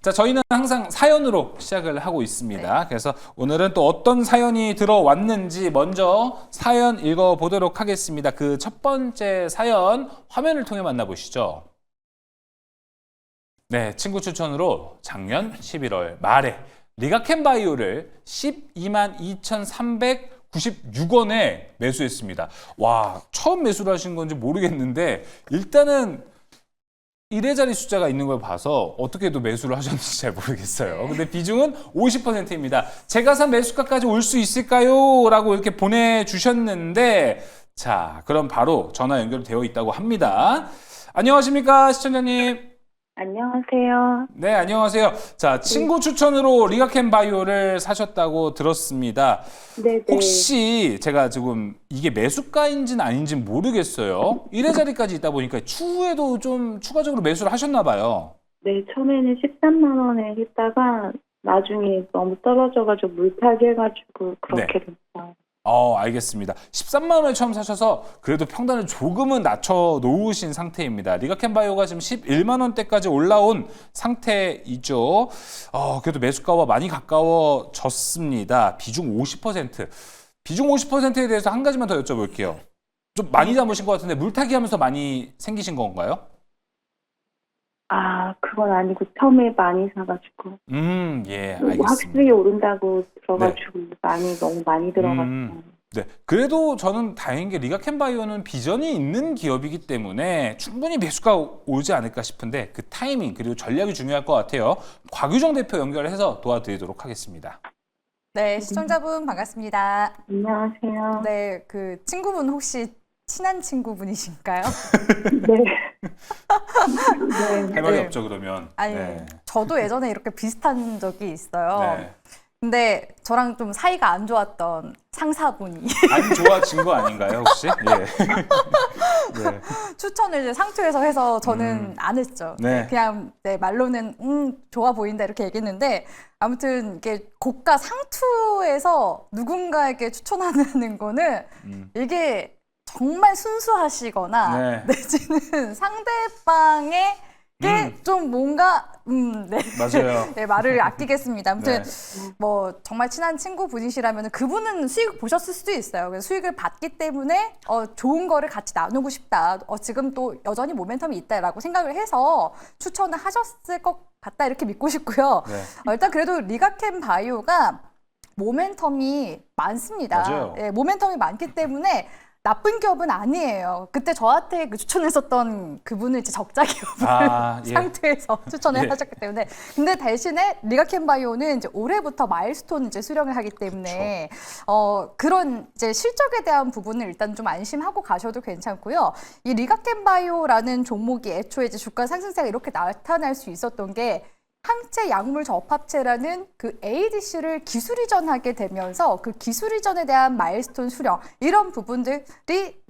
자, 저희는 항상 사연으로 시작을 하고 있습니다. 그래서 오늘은 또 어떤 사연이 들어왔는지 먼저 사연 읽어보도록 하겠습니다. 그 첫 번째 사연 화면을 통해 만나보시죠. 네, 친구 추천으로 작년 11월 말에 리가켄바이오를 12만 2,396원에 매수했습니다. 와, 처음 매수를 하신 건지 모르겠는데 일단은 1의 자리 숫자가 있는 걸 봐서 어떻게도 매수를 하셨는지 잘 모르겠어요. 근데 비중은 50%입니다. 제가 산 매수가까지 올 수 있을까요? 라고 이렇게 보내주셨는데 자, 그럼 바로 전화 연결되어 있다고 합니다. 안녕하십니까, 시청자님. 안녕하세요. 네, 안녕하세요. 자, 친구 추천으로 리가켄바이오를 사셨다고 들었습니다. 네네. 혹시 제가 지금 이게 매수가인지는 아닌지는 모르겠어요. 1의 자리까지 있다 보니까 추후에도 좀 추가적으로 매수를 하셨나 봐요. 네, 처음에는 13만 원에 했다가 나중에 너무 떨어져가지고 물타기 해가지고 그렇게 됐어요. 알겠습니다. 13만 원에 처음 사셔서 그래도 평단을 조금은 낮춰 놓으신 상태입니다. 리가켄바이오가 지금 11만 원대까지 올라온 상태이죠. 그래도 매수가와 많이 가까워졌습니다. 비중 50%. 비중 50%에 대해서 한 가지만 더 여쭤볼게요. 좀 많이 잡으신 것 같은데 물타기 하면서 많이 생기신 건가요? 그건 아니고 처음에 많이 사가지고. 예, 알겠습니다. 확실히 오른다고 들어가지고 너무 많이 들어갔어요. 네, 그래도 저는 다행인 게 리가켄바이오는 비전이 있는 기업이기 때문에 충분히 매수가 오지 않을까 싶은데 그 타이밍 그리고 전략이 중요할 것 같아요. 곽유정 대표 연결해서 도와드리도록 하겠습니다. 네, 시청자분 반갑습니다. 안녕하세요. 네, 그 친구분 혹시 친한 친구분이신가요? 네. 할 말이 네. 없죠, 그러면. 아니, 네. 저도 예전에 이렇게 비슷한 적이 있어요. 네. 근데 저랑 좀 사이가 안 좋았던 상사분이 안 좋아진 거 아닌가요, 혹시? 예. 네. 추천을 이제 상투에서 해서 저는 안 했죠. 네. 그냥 말로는 좋아 보인다 이렇게 얘기했는데 아무튼 이게 고가 상투에서 누군가에게 추천하는 거는 이게 정말 순수하시거나 네. 내지는 상대방에게 좀 뭔가 네. 맞아요. 네, 말을 아끼겠습니다. 아무튼 네. 뭐 정말 친한 친구분이시라면 그분은 수익 보셨을 수도 있어요. 그래서 수익을 받기 때문에 좋은 거를 같이 나누고 싶다. 지금 또 여전히 모멘텀이 있다라고 생각을 해서 추천을 하셨을 것 같다 이렇게 믿고 싶고요. 네. 일단 그래도 리가켄바이오가 모멘텀이 많습니다. 맞아요. 예, 모멘텀이 많기 때문에 나쁜 기업은 아니에요. 그때 저한테 그 추천했었던 그분은 이제 적자 기업을 예. 상태에서 추천을 예. 하셨기 때문에. 근데 대신에 리가켄바이오는 이제 올해부터 마일스톤 이제 수령을 하기 때문에 그런 이제 실적에 대한 부분을 일단 좀 안심하고 가셔도 괜찮고요. 이 리가켄바이오라는 종목이 애초에 이제 주가 상승세가 이렇게 나타날 수 있었던 게 항체 약물 접합체라는 그 ADC를 기술 이전하게 되면서 그 기술 이전에 대한 마일스톤 수령 이런 부분들이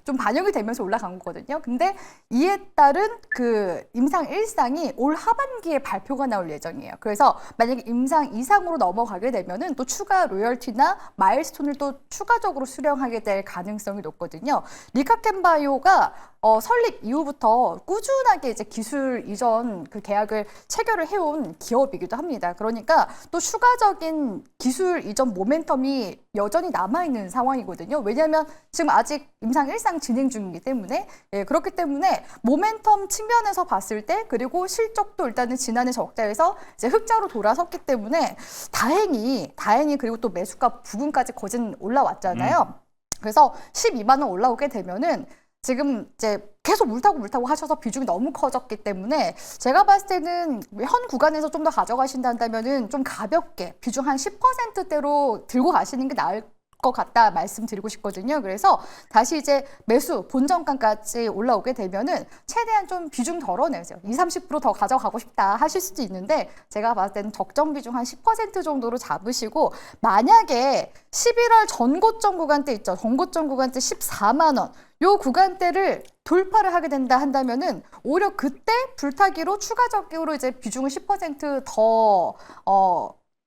좀 반영이 되면서 올라간 거거든요. 근데 이에 따른 그 임상 1상이 올 하반기에 발표가 나올 예정이에요. 그래서 만약에 임상 2상으로 넘어가게 되면은 또 추가 로열티나 마일스톤을 또 추가적으로 수령하게 될 가능성이 높거든요. 리가켄바이오가 설립 이후부터 꾸준하게 이제 기술 이전 그 계약을 체결을 해온 기업이기도 합니다. 그러니까 또 추가적인 기술 이전 모멘텀이 여전히 남아있는 상황이거든요. 왜냐하면 지금 아직 임상 1상 진행 중이기 때문에 그렇기 때문에 모멘텀 측면에서 봤을 때 그리고 실적도 일단은 지난해 적자에서 이제 흑자로 돌아섰기 때문에 다행히 그리고 또 매수가 부근까지 거진 올라왔잖아요. 그래서 12만 원 올라오게 되면은 지금 이제 계속 물타고 하셔서 비중이 너무 커졌기 때문에 제가 봤을 때는 현 구간에서 좀 더 가져가신다면은 좀 가볍게 비중 한 10%대로 들고 가시는 게 나을 것 같다 말씀드리고 싶거든요. 그래서 다시 이제 매수 본정가까지 올라오게 되면은 최대한 좀 비중 덜어내세요. 20-30%더 가져가고 싶다 하실 수도 있는데 제가 봤을 때는 적정 비중 한 10% 정도로 잡으시고 만약에 11월 전고점 구간대 있죠. 전고점 구간대 14만 원. 요 구간대를 돌파를 하게 된다 한다면은 오히려 그때 불타기로 추가적으로 이제 비중을 10%더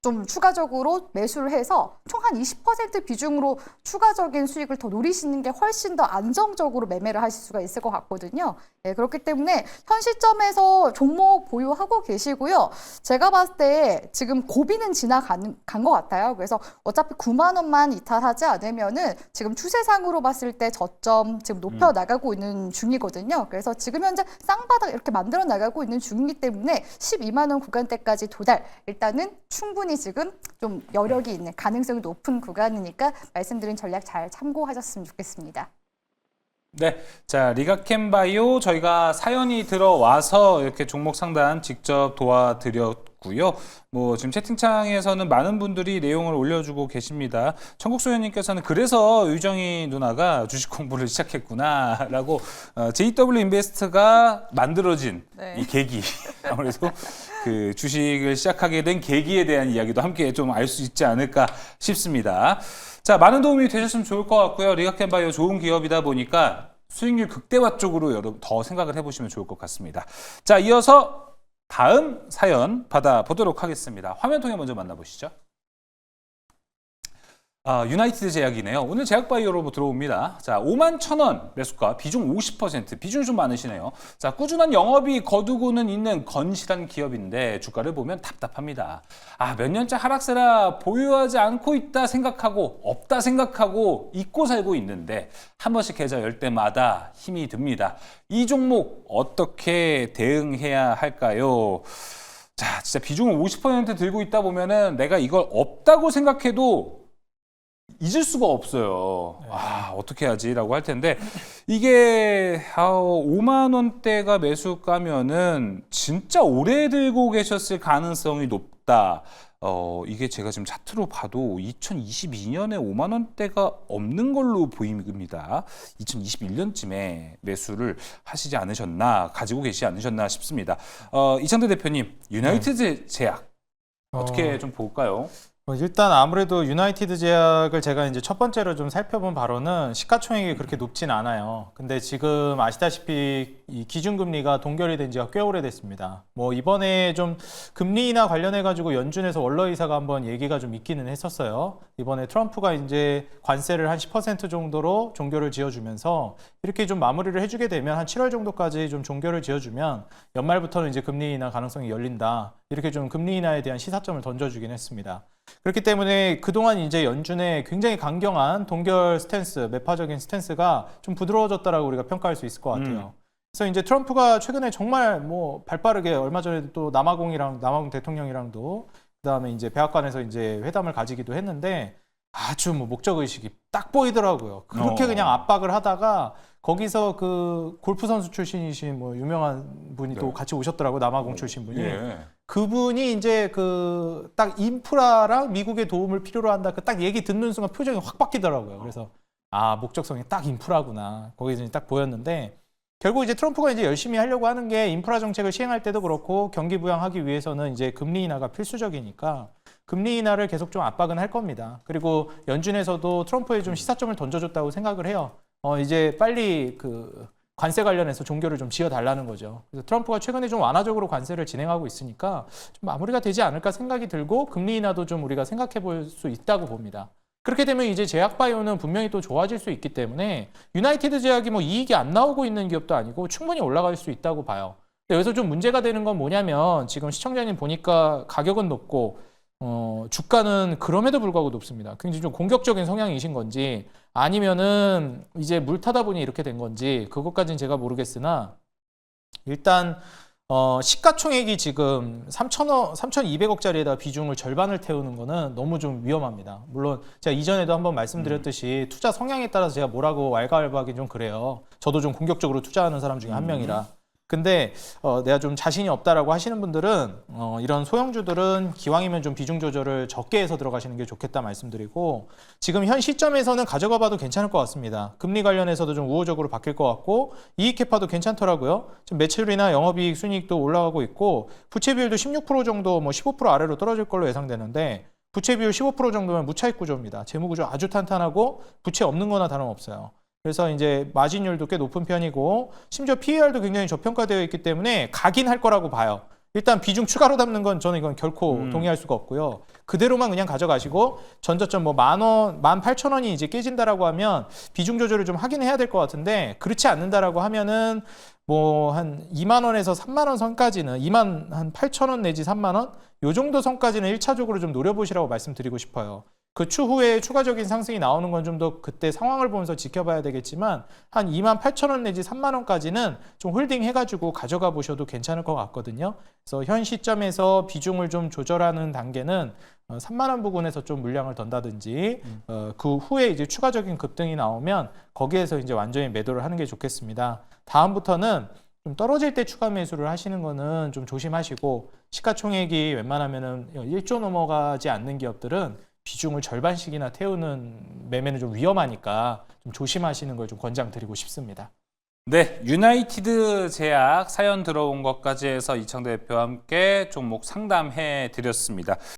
좀 추가적으로 매수를 해서 총 한 20% 비중으로 추가적인 수익을 더 노리시는 게 훨씬 더 안정적으로 매매를 하실 수가 있을 것 같거든요. 네, 그렇기 때문에 현 시점에서 종목 보유하고 계시고요. 제가 봤을 때 지금 고비는 지나간 것 같아요. 그래서 어차피 9만 원만 이탈하지 않으면은 지금 추세상으로 봤을 때 저점 지금 높여 나가고 있는 중이거든요. 그래서 지금 현재 쌍바닥 이렇게 만들어 나가고 있는 중이기 때문에 12만 원 구간대까지 도달. 일단은 충분히 지금 좀 여력이 있는 가능성이 높은 구간이니까 말씀드린 전략 잘 참고하셨으면 좋겠습니다. 네, 자 리가캠바이오 저희가 사연이 들어와서 이렇게 종목 상담 직접 도와드렸고요. 뭐 지금 채팅창에서는 많은 분들이 내용을 올려주고 계십니다. 천국소연님께서는 그래서 유정희 누나가 주식 공부를 시작했구나라고 JW 인베스트가 만들어진 네. 이 계기 아무래도 그 주식을 시작하게 된 계기에 대한 이야기도 함께 좀 알 수 있지 않을까 싶습니다. 자, 많은 도움이 되셨으면 좋을 것 같고요. 리가캠바이오 좋은 기업이다 보니까 수익률 극대화 쪽으로 여러분 더 생각을 해보시면 좋을 것 같습니다. 자, 이어서 다음 사연 받아보도록 하겠습니다. 화면 통해 먼저 만나보시죠. 유나이티드 제약이네요. 오늘 제약바이오로 들어옵니다. 자, 51,000원 매수가, 비중 50%, 비중이 좀 많으시네요. 자, 꾸준한 영업이 거두고는 있는 건실한 기업인데 주가를 보면 답답합니다. 몇 년째 하락세라 보유하지 않고 있다 생각하고 없다 생각하고 잊고 살고 있는데 한 번씩 계좌 열 때마다 힘이 듭니다. 이 종목 어떻게 대응해야 할까요? 자, 진짜 비중을 50% 들고 있다 보면은 내가 이걸 없다고 생각해도 잊을 수가 없어요. 어떻게 하지라고 할 텐데 이게 5만 원대가 매수가면은 진짜 오래 들고 계셨을 가능성이 높다. 이게 제가 지금 차트로 봐도 2022년에 5만 원대가 없는 걸로 보입니다. 2021년쯤에 매수를 하시지 않으셨나, 가지고 계시지 않으셨나 싶습니다. 이창대 대표님, 유나이티드 제약 어떻게 좀 볼까요? 일단 아무래도 유나이티드 제약을 제가 이제 첫 번째로 좀 살펴본 바로는 시가총액이 그렇게 높진 않아요. 근데 지금 아시다시피 이 기준금리가 동결이 된 지가 꽤 오래됐습니다. 뭐 이번에 좀 금리 인하 관련해 가지고 연준에서 원로 이사가 한번 얘기가 좀 있기는 했었어요. 이번에 트럼프가 이제 관세를 한 10% 정도로 종결을 지어주면서 이렇게 좀 마무리를 해주게 되면 한 7월 정도까지 좀 종결을 지어주면 연말부터는 이제 금리 인하 가능성이 열린다. 이렇게 좀 금리 인하에 대한 시사점을 던져주긴 했습니다. 그렇기 때문에 그동안 이제 연준의 굉장히 강경한 동결 스탠스, 매파적인 스탠스가 좀 부드러워졌다라고 우리가 평가할 수 있을 것 같아요. 그래서 이제 트럼프가 최근에 정말 뭐 발빠르게 얼마 전에 또 남아공 대통령이랑도 그다음에 이제 백악관에서 이제 회담을 가지기도 했는데 아주 뭐 목적 의식이 딱 보이더라고요. 그렇게 그냥 압박을 하다가 거기서 그 골프 선수 출신이신 뭐 유명한 분이 또 같이 오셨더라고요. 남아공 출신 분이. 그분이 이제 그 딱 인프라랑 미국의 도움을 필요로 한다. 그 딱 얘기 듣는 순간 표정이 확 바뀌더라고요. 그래서 목적성이 딱 인프라구나. 거기서 딱 보였는데 결국 이제 트럼프가 이제 열심히 하려고 하는 게 인프라 정책을 시행할 때도 그렇고 경기 부양하기 위해서는 이제 금리 인하가 필수적이니까 금리 인하를 계속 좀 압박은 할 겁니다. 그리고 연준에서도 트럼프에 좀 시사점을 던져줬다고 생각을 해요. 이제 빨리 그 관세 관련해서 종결을 좀 지어달라는 거죠. 그래서 트럼프가 최근에 좀 완화적으로 관세를 진행하고 있으니까 좀 마무리가 되지 않을까 생각이 들고 금리 인하도 좀 우리가 생각해 볼 수 있다고 봅니다. 그렇게 되면 이제 제약바이오는 분명히 또 좋아질 수 있기 때문에 유나이티드 제약이 뭐 이익이 안 나오고 있는 기업도 아니고 충분히 올라갈 수 있다고 봐요. 근데 여기서 좀 문제가 되는 건 뭐냐면 지금 시청자님 보니까 가격은 높고 주가는 그럼에도 불구하고 높습니다. 굉장히 좀 공격적인 성향이신 건지 아니면은 이제 물 타다 보니 이렇게 된 건지 그것까지는 제가 모르겠으나 일단 시가총액이 지금 3,200억짜리에다 비중을 절반을 태우는 거는 너무 좀 위험합니다. 물론 제가 이전에도 한번 말씀드렸듯이 투자 성향에 따라서 제가 뭐라고 왈가왈부하기 좀 그래요. 저도 좀 공격적으로 투자하는 사람 중에 한 명이라. 근데 내가 좀 자신이 없다라고 하시는 분들은 이런 소형주들은 기왕이면 좀 비중 조절을 적게 해서 들어가시는 게 좋겠다 말씀드리고 지금 현 시점에서는 가져가 봐도 괜찮을 것 같습니다. 금리 관련해서도 좀 우호적으로 바뀔 것 같고 이익 캐파도 괜찮더라고요. 지금 매출이나 영업이익 순이익도 올라가고 있고 부채 비율도 16% 정도 뭐 15% 아래로 떨어질 걸로 예상되는데 부채 비율 15% 정도면 무차익 구조입니다. 재무 구조 아주 탄탄하고 부채 없는 거나 다름없어요. 그래서 이제 마진율도 꽤 높은 편이고 심지어 PER도 굉장히 저평가되어 있기 때문에 가긴 할 거라고 봐요. 일단 비중 추가로 담는 건 저는 이건 결코 동의할 수가 없고요. 그대로만 그냥 가져가시고 전저점 뭐 10,000원, 18,000원이 이제 깨진다라고 하면 비중 조절을 좀 하긴 해야 될 것 같은데 그렇지 않는다라고 하면은 뭐 한 2만 원에서 3만 원 선까지는 2만 한 8,000원 내지 3만 원 요 정도 선까지는 1차적으로 좀 노려보시라고 말씀드리고 싶어요. 그 추후에 추가적인 상승이 나오는 건 좀 더 그때 상황을 보면서 지켜봐야 되겠지만 한 2만 8,000원 내지 3만 원까지는 좀 홀딩 해가지고 가져가 보셔도 괜찮을 것 같거든요. 그래서 현 시점에서 비중을 좀 조절하는 단계는 3만 원 부근에서 좀 물량을 던다든지 그 후에 이제 추가적인 급등이 나오면 거기에서 이제 완전히 매도를 하는 게 좋겠습니다. 다음부터는 좀 떨어질 때 추가 매수를 하시는 거는 좀 조심하시고 시가총액이 웬만하면은 1조 넘어가지 않는 기업들은 비중을 절반씩이나 태우는 매매는 좀 위험하니까 좀 조심하시는 걸 좀 권장드리고 싶습니다. 네, 유나이티드 제약 사연 들어온 것까지 해서 이창대 대표와 함께 종목 상담해 드렸습니다.